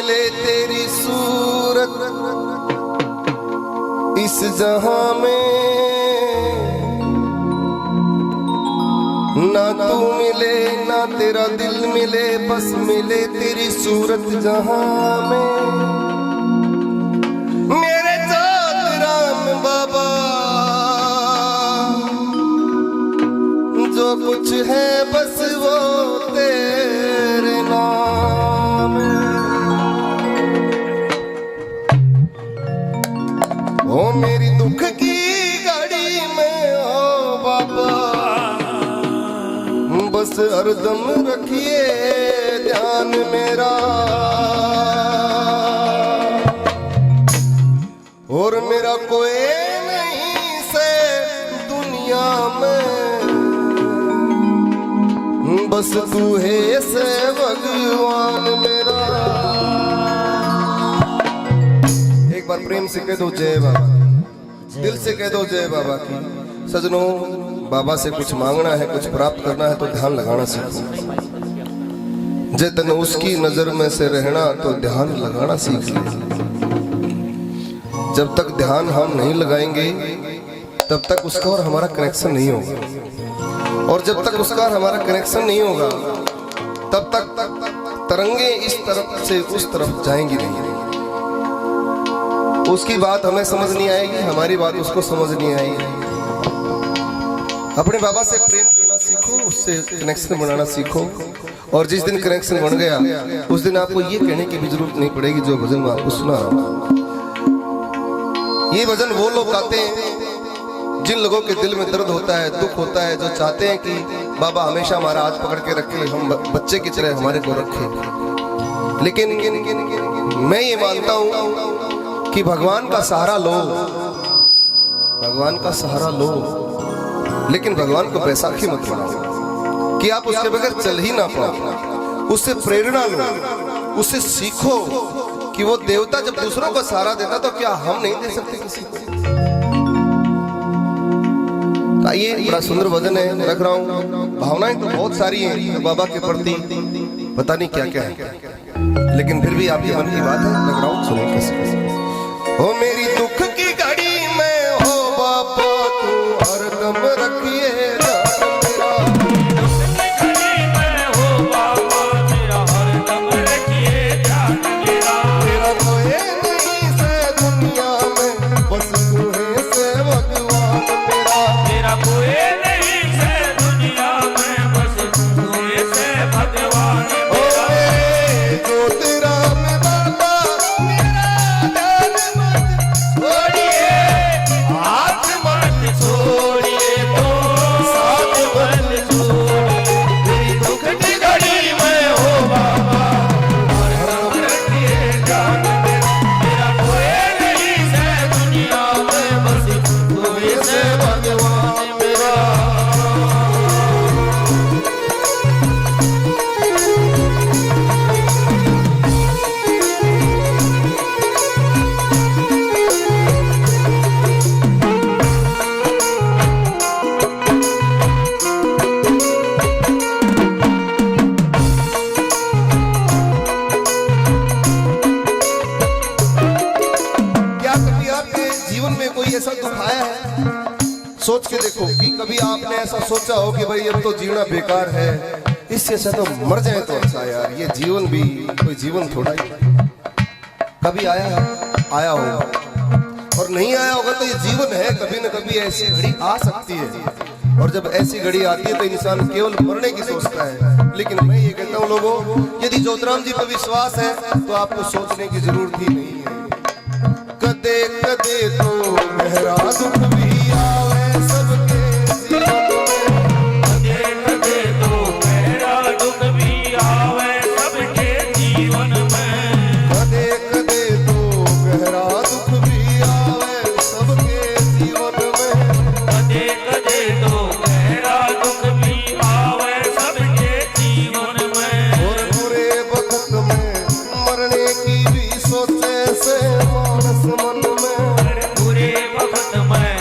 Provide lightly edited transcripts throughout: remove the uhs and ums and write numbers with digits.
मिले तेरी सूरत इस जहां में, ना तू मिले ना तेरा दिल मिले, बस मिले तेरी सूरत जहां में। मेरे चाँद राम बाबा जो कुछ है बस वो तेरे नाम है। ओ मेरी दुख की घड़ी में ओ बाबा बस हरदम रखिए ध्यान मेरा, और मेरा कोई नहीं से दुनिया में, बस तू है से भगवान मेरा। एक बार प्रेम से कह दो जय बाबा, दिल से कह दो जय बाबा की। सजनों, बाबा से कुछ मांगना है, कुछ प्राप्त करना है तो ध्यान लगाना सीखो। जितने उसकी नजर में से रहना तो ध्यान लगाना सीख ले। जब तक ध्यान हम नहीं लगाएंगे तब तक उसका और हमारा कनेक्शन नहीं होगा, और जब तक उसका और हमारा कनेक्शन नहीं होगा तब तक तरंगे इस तरफ से उस तरफ जाएंगी नहीं। उसकी बात हमें समझ नहीं आएगी, हमारी बात उसको समझ नहीं आएगी। अपने बाबा से प्रेम करना सीखो, उससे कनेक्शन बनाना सीखो, और जिस दिन कनेक्शन बन गया उस दिन आपको ये कहने की भी जरूरत नहीं पड़ेगी जो भजन मैं आपको सुना रहा हूं। ये भजन वो लोग गाते हैं जिन लोगों के दिल में दर्द होता है, दुख होता है, जो चाहते हैं कि बाबा हमेशा हमारा हाथ पकड़ के रखे, हम बच्चे की तरह हमारे को रखे। लेकिन मैं ये मानता हूं कि भगवान का सहारा लो, भगवान का सहारा लो, लेकिन भगवान को बैसाखी मत बनाओ कि आप उसके बगैर चल ही ना पाओ। उससे प्रेरणा लो, उससे सीखो कि वो देवता जब दूसरों को सहारा देता तो क्या हम नहीं दे सकते किसी को। ये बड़ा सुंदर भजन है, रख रहा हूँ। भावनाएं तो बहुत सारी हैं बाबा के प्रति, पता नहीं क्या क्या है, लेकिन फिर भी आपके मन की बात है, रख रहा हूँ, सुनिए कैसे। ओ मेरी दुख की घड़ी में हो बाबा तू हरदम रखिए सोच के देखो कि कभी आपने ऐसा सोचा हो कि भाई अब तो जीना बेकार है, इससे अच्छा तो मर जाए तो अच्छा यार। ये जीवन भी कोई जीवन थोड़ा ही, कभी आया होगा और नहीं आया होगा तो ये जीवन है। कभी न कभी ऐसी घड़ी आ सकती है, और जब ऐसी घड़ी आती है तो इंसान केवल मरने की सोचता है। लेकिन मैं ये कहता हूँ लोगों, यदि ज्योतिराम जी पर विश्वास है तो आपको सोचने की जरूरत ही नहीं है। कदे कदे तो मेरा दुख भी आवे सबके जीवन में, कदे कदे तो मेरा दुख भी आवे सबके जीवन में, कदे कदे तो मेरा दुख भी आवे सबके जीवन में, कदे कदे तो मेरा दुख भी आवे सबके जीवन में। और बुरे वक्त में मरने की भी सोचे से मानस मन में, बुरे वक्त में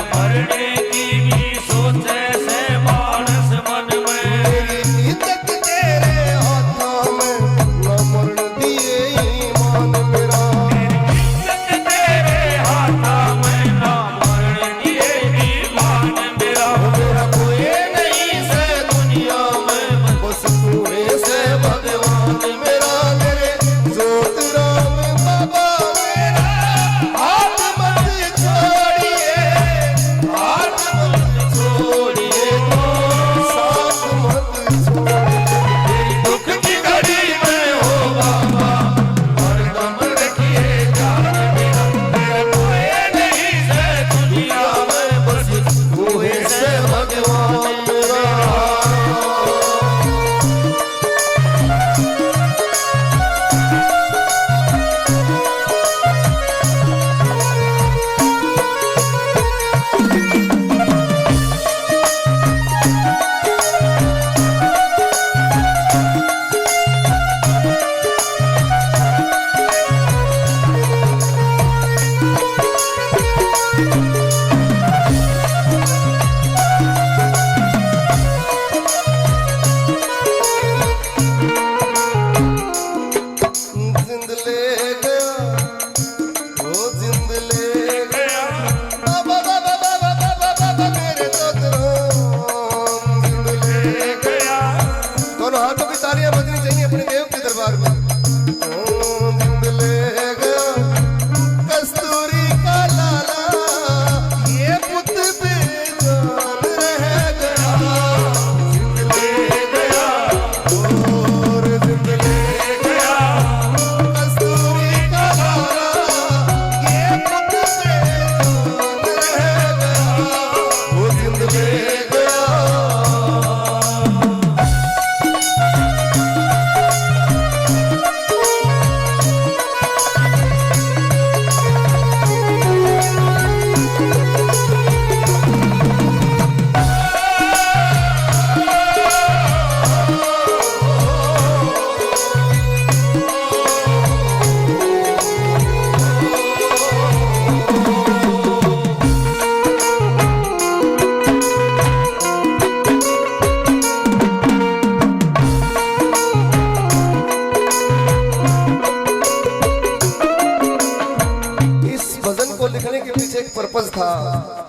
पीछे एक पर्पज था,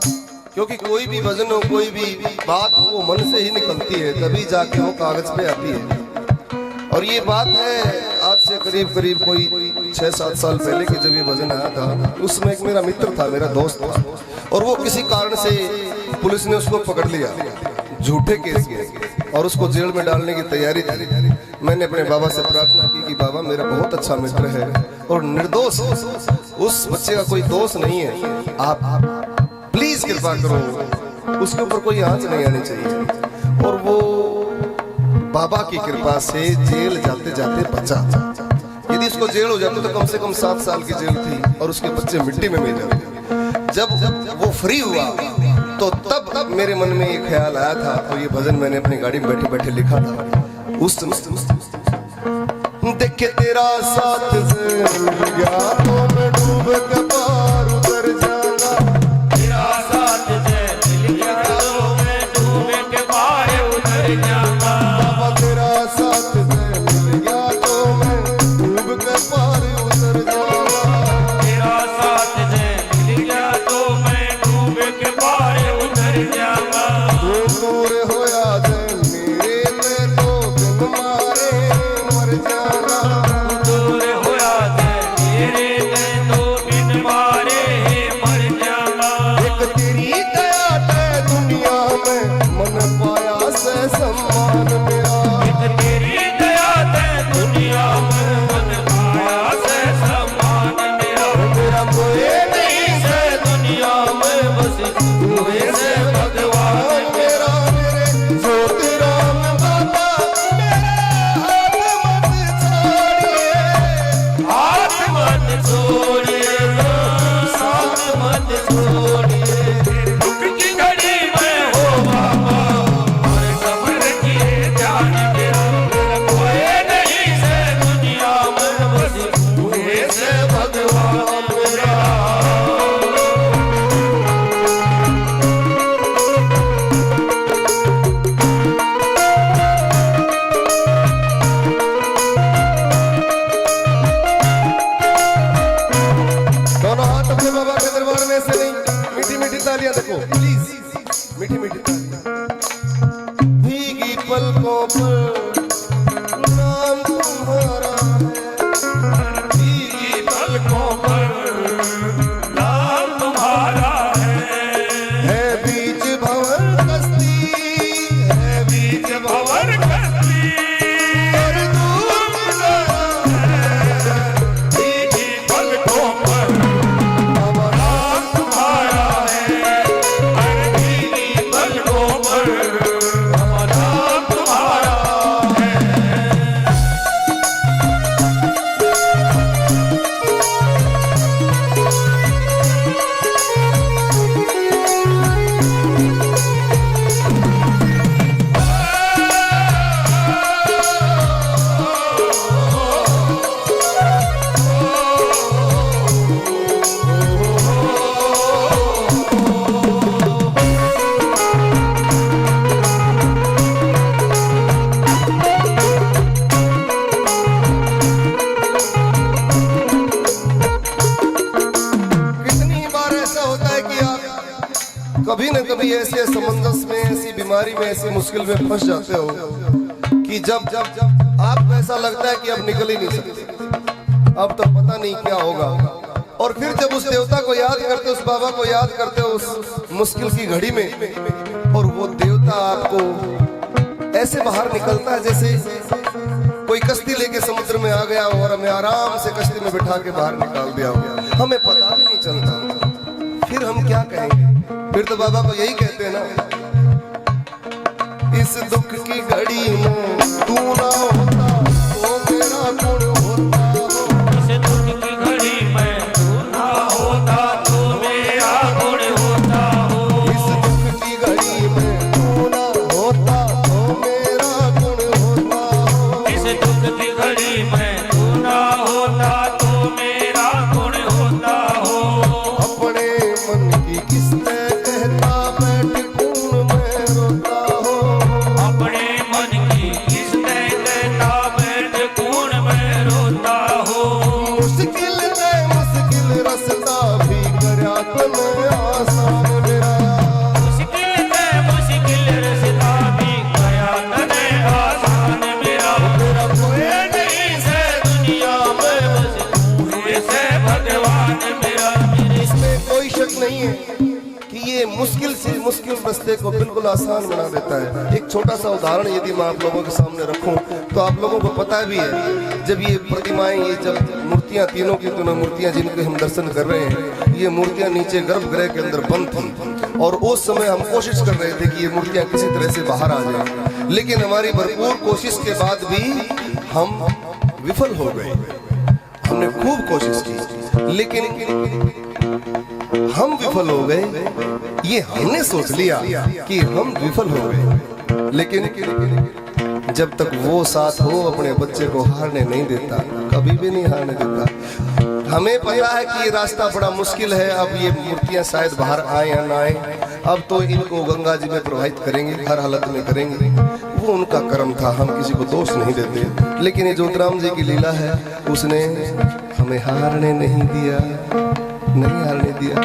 क्योंकि कोई भी भजन हो, कोई भी बात हो, वो मन से ही निकलती है, तभी जाके वो कागज पे आती है। और ये बात है आज से करीब करीब कोई 6-7 साल पहले की जब ये भजन आया था, उसमें एक मेरा मित्र था, मेरा दोस्त था, और वो किसी कारण से पुलिस ने उसको पकड़ लिया झूठे केस में और उसको जेल में डालने की तैयारी थी। मैंने अपने बाबा से प्रार्थना की कि बाबा मेरा बहुत अच्छा मित्र है और निर्दोष है, उस बच्चे का कोई दोष नहीं है, आप प्लीज कृपा करो, उसके ऊपर कोई आंच नहीं आनी चाहिए। और वो बाबा की कृपा से जेल जाते जाते बचा। यदि उसको जेल हो जाती तो कम से कम 7 साल की जेल थी और उसके बच्चे मिट्टी में मिल जाते। जब वो फ्री हुआ तो तब मेरे मन में ये ख्याल आया था और ये भजन मैंने अपनी गाड़ी में बैठे बैठे लिखा था। उस देखे तेरा साथ गया तो मैं डूब के पार उतर जाऊंगा, तेरा साथ मिल गया तो मैं डूब के पार उतर जाऊंगा। बाबा तेरा साथ मिल गया तो मैं डूब के पार उतर जाऊंगा, तेरा साथ मिल गया तो मैं डूब के पार उतर जाऊंगा। दूर होया जाए मेरे पे तो दिन मारे मर जाऊंगा, दूर होया मेरे ते तो बिन मारे मर जाऊंगा। एक तेरी दया है दुनिया में मन पाया से सम्मान मेरा, एक तेरी दया ते दुनिया में मन पाया से सम्मान मेरा। मेरा कोई नहीं से दुनिया में बस तू से भगवान मेरा मेरे ज्योति राम बाबा मेरा हाथ मत छोड़िए, हाथ मत छोड़िए, साथ मत छोड़िए। दुख की घड़ी में हो बाबा और सब्र किए जान मेरा। कोई नहीं से दुनिया में बस तू से भगवान मेरा। दोनों हाथ अपने बाबा के दरबार में से नहीं, मीठी मीठी तालियां देखो प्लीज, मीठी मीठी तालियां। भीगी पलकों पर नाम तुम्हारा है, भीगी पलकों पर नाम तुम्हारा है बीच भवन कस्ती, है बीच भंवर कस्ती पर दूर भीगी पलकों पर बाबा नाम तुम्हारा है। हर भीगी पलकों पर नाम तुम्हारा है। कितनी बार ऐसा होता है कि आप कभी न कभी ऐसे समंजस में, ऐसी बीमारी में, ऐसी मुश्किल में फंस जाते हो कि जब आपको ऐसा लगता है कि अब निकल ही नहीं सकते, अब तो पता नहीं क्या होगा। और फिर जब उस देवता को याद करते, उस बाबा को याद करते हो उस मुश्किल की घड़ी में, और वो देवता आपको ऐसे बाहर निकलता है जैसे कोई कश्ती लेके समुद्र में आ गया हो और हमें आराम से कश्ती में बिठा के बाहर निकाल दिया हो, हमें पता भी नहीं चलता। फिर हम क्या कहेंगे? फिर तो बाबा को यही कहते हैं ना, इस दुख की घड़ी में तू ना होता तो मेरा गुण होता हो, इस दुख की घड़ी में तू ना होता तो मेरा गुण होता हो। इस दुख की घड़ी में तू ना होता तो मेरा गुण होता हो, इस दुख की घड़ी में तू ना होता तो मेरा गुण होता हो। अपने मन की किसने कहता बैठ कून में रोता हो, अपने मन की किसने कहता नहीं है कि ये मुश्किल से मुश्किल रास्ते को बिल्कुल आसान बना देता है। एक छोटा सा उदाहरण यदि मैं आप लोगों के सामने रखूं तो आप लोगों को पता भी है, जब ये प्रतिमाएं, ये जब मूर्तियां, तीनों की तीनों मूर्तियां जिनके हम दर्शन कर रहे हैं, ये मूर्तियां नीचे गर्भगृह के अंदर बंद थी और उस समय हम कोशिश कर रहे थे कि ये मूर्तियां किसी तरह से बाहर आ जाएं, लेकिन हमारी भरपूर कोशिश के बाद भी हम विफल हो गए। हमने खूब कोशिश की लेकिन हम विफल हो गए। ये हमने सोच लिया कि हम विफल हो गए, लेकिन जब तक वो साथ हो अपने बच्चे को हारने नहीं देता, कभी भी नहीं हारने देता। हमें पता है कि ये रास्ता बड़ा मुश्किल है। अब ये मूर्तियां शायद बाहर आए या ना आए, अब तो इनको गंगा जी में प्रवाहित करेंगे, हर हालत में करेंगे, वो उनका कर्म था, हम किसी को दोष नहीं देते। लेकिन ये ज्योतिराम जी की लीला है, उसने हमें हारने नहीं दिया, नहीं हारने दिया।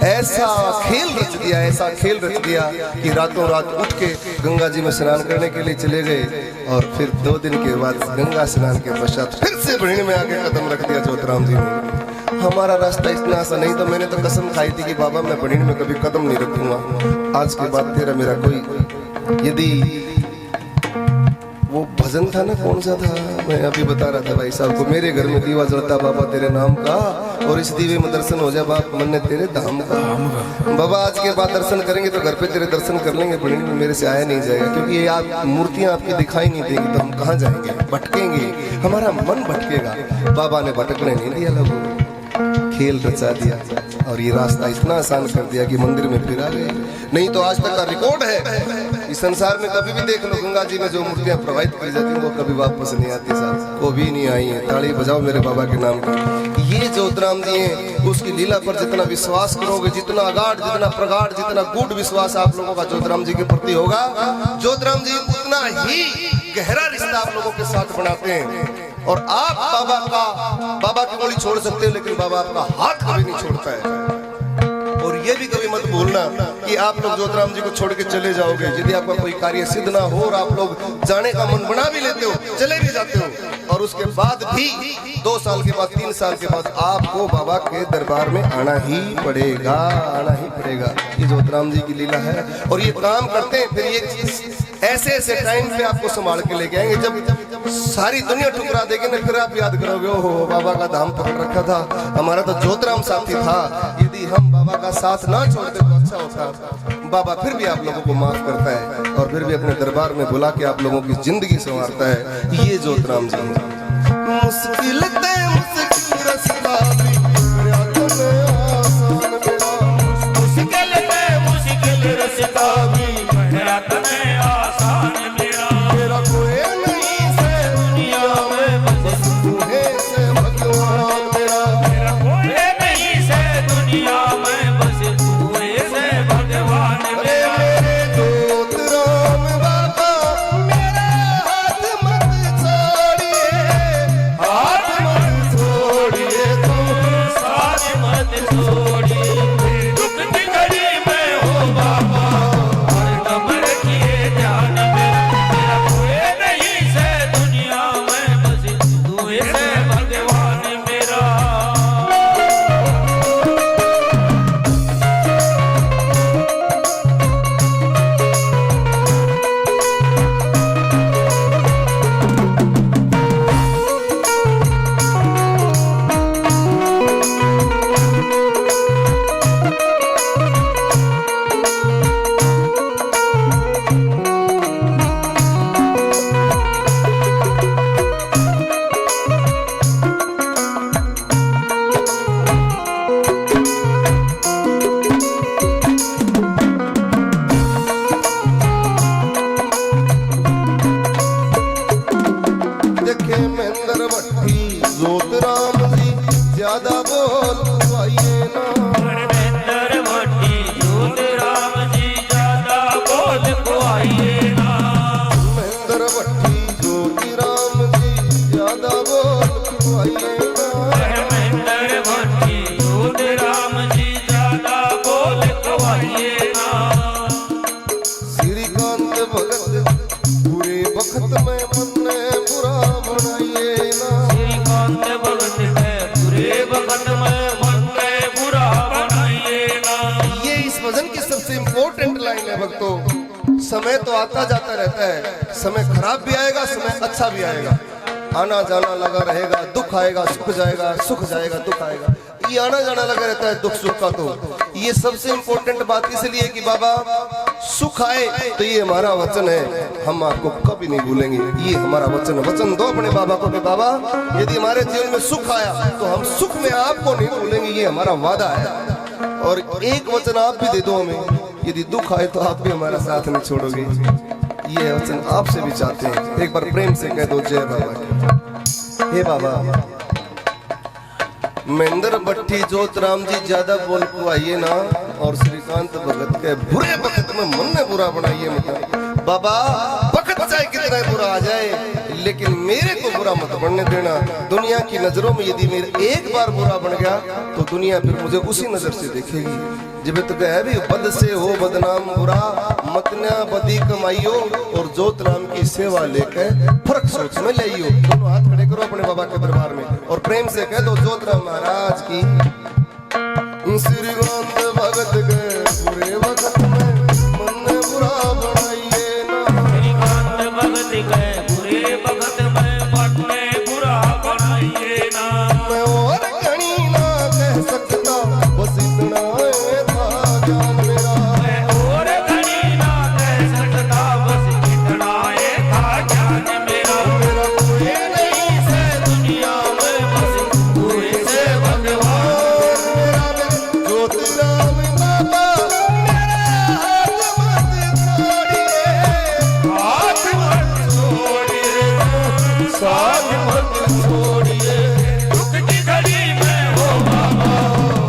ऐसा खेल रच दिया, ऐसा खेल रच दिया कि रातों रात उठ के गंगा जी में स्नान करने के लिए चले गए और फिर 2 दिन के बाद गंगा स्नान के पश्चात फिर से बढ़ने में आके कदम रख दिया ज्योतिराम जी ने। हमारा रास्ता इतना आसान नहीं था। मैंने तो कसम खाई थी कि बाबा मैं बढ़ने में कभी कदम नहीं रखूंगा, आज के बाद तेरा मेरा कोई। यदि वो भजन था ना, कौन सा था, मैं अभी बता रहा था भाई साहब को, मेरे घर में दीवा जलता बाबा तेरे नाम का, और इस दीवे में दर्शन हो जाए बाप मन तेरे धाम का। बाबा आज के बाद दर्शन करेंगे तो घर पे तेरे दर्शन कर लेंगे, बड़ी मेरे से आया नहीं जाएगा, क्योंकि ये आप मूर्तियां आपकी दिखाई नहीं देंगी तो हम कहाँ जाएंगे, भटकेंगे, हमारा मन भटकेगा। बाबा ने भटकने नहीं दिया, लोगों खेल रचा दिया और ये रास्ता इतना आसान कर दिया कि मंदिर में फिर आ गए। नहीं तो आज तक का रिकॉर्ड है इस संसार में, कभी भी देख लो गंगा जी में जो मूर्तियां प्रवाहित की जाती हैं वो कभी वापस नहीं आती साहब, को भी नहीं आई है। ताली बजाओ मेरे बाबा के नाम की। ये ज्योतिराम जी हैं, उसकी लीला पर जितना विश्वास करोगे, जितना अगाढ़, जितना प्रगाढ़, जितना गूढ़ विश्वास आप लोगों का ज्योतिराम जी के प्रति होगा, ज्योतिराम जी उतना ही गहरा रिश्ता आप लोगों के साथ बनाते हैं। और आप बाबा की गोली छोड़ सकते हो, लेकिन बाबा आपका हाथ कभी नहीं छोड़ता है। और ये भी कभी मत भूलना कि आप लोग ज्योतिराम जी को छोड़ के चले जाओगे, यदि आपका कोई कार्य सिद्ध ना हो और आप लोग जाने का मन बना भी लेते हो, चले भी जाते हो, और उसके बाद भी 2 साल के बाद, 3 साल के बाद आपको बाबा के दरबार में आना ही पड़ेगा, आना ही पड़ेगा। ये ज्योतिराम जी की लीला है। और ये काम करते हैं, फिर ये ऐसे ऐसे टाइम पे आपको संभाल के लेके आएंगे, जब सारी दुनिया ठुकरा देगी ना, फिर आप याद करोगे ओहो बाबा का धाम पकड़ रखा था, हमारा तो ज्योतिराम साथी था। यदि हम बाबा का साथ ना छोड़ते तो अच्छा होता। बाबा फिर भी आप लोगों को माफ करता है और फिर भी अपने दरबार में बुला के आप लोगों की जिंदगी संवारता है। ये ज्योतिराम जी मुश्किल श्रीकांत भगत है पूरे भगत में मन में बुरा बनाइए ना। समय तो आता जाता रहता है, समय खराब भी आएगा, समय अच्छा भी आएगा, आना जाना लगा रहेगा, दुख आएगा सुख जाएगा, सुख जाएगा दुख आएगा, ये आना जाना लगा रहता है दुख सुख का। तो ये सबसे इंपॉर्टेंट बात इसलिए कि बाबा सुख आए तो ये हमारा वचन है, हम आपको कभी नहीं भूलेंगे, ये हमारा वचन है। वचन दो अपने बाबा को कि बाबा यदि हमारे जीवन में सुख आया तो हम सुख में आपको नहीं भूलेंगे, ये हमारा वादा है। और एक वचन आप भी दे दो हमें, यदि दुख आए तो आप भी हमारा साथ नहीं छोड़ोगे, ये वचन आपसे भी चाहते हैं। एक बार प्रेम से कह दो जय बाबा। हे बाबा महेंद्र भट्टी ज्योतराम जी ज्यादा बोल को आइए ना, और श्रीकांत भगत के बुरे वक्त में मन ने बुरा बनाइए मत। बाबा वक्त चाहे कितना बुरा आ जाए लेकिन मेरे को बुरा मत बनने देना। दुनिया की नजरों में यदि मेरे एक बार बुरा बन गया तो दुनिया फिर मुझे उसी नजर से देखेगी। जब तो कह भी बद से हो बदनाम बुरा, मतना बदी कमाइयो और जोत नाम की सेवा लेकर फर्क सोच में लाइयो। दोनों हाथ खड़े करो अपने बाबा के दरबार में और प्रेम से कह दो जोत राम महाराज की। श्रीकांत भगत के बुरे वक्त में मन बुरा बनाइए ना, श्रीकांत भगत के बुरे वक्त में मन बुरा बनाइए ना। मैं और कहीं ना कह सकता बस इतना था ज्ञान मेरा, मैं और घड़ी ना कह सकता बस इतना था ज्ञान मेरा। मेरा कोई नहीं से दुनिया में बस पूरे से भगवान। मेरा ज्योत राम बाबा हाथ मत छोड़िए, साथ मत छोड़िए, दुख की घड़ी में हो बाबा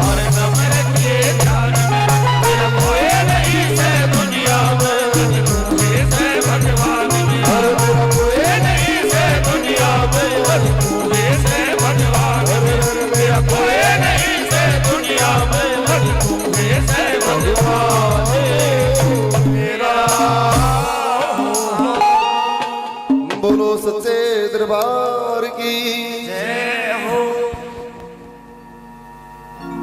और दम रखिए ध्यान में। मेरा कोई नहीं से दुनिया में पूरे से भगवान मेरा। मेरा कोई नहीं से दुनिया में पूरे से भगवान मेरा। कोई नहीं से दुनिया में पूरे से भगवान मेरा। बोलो सच्चे दरबार की।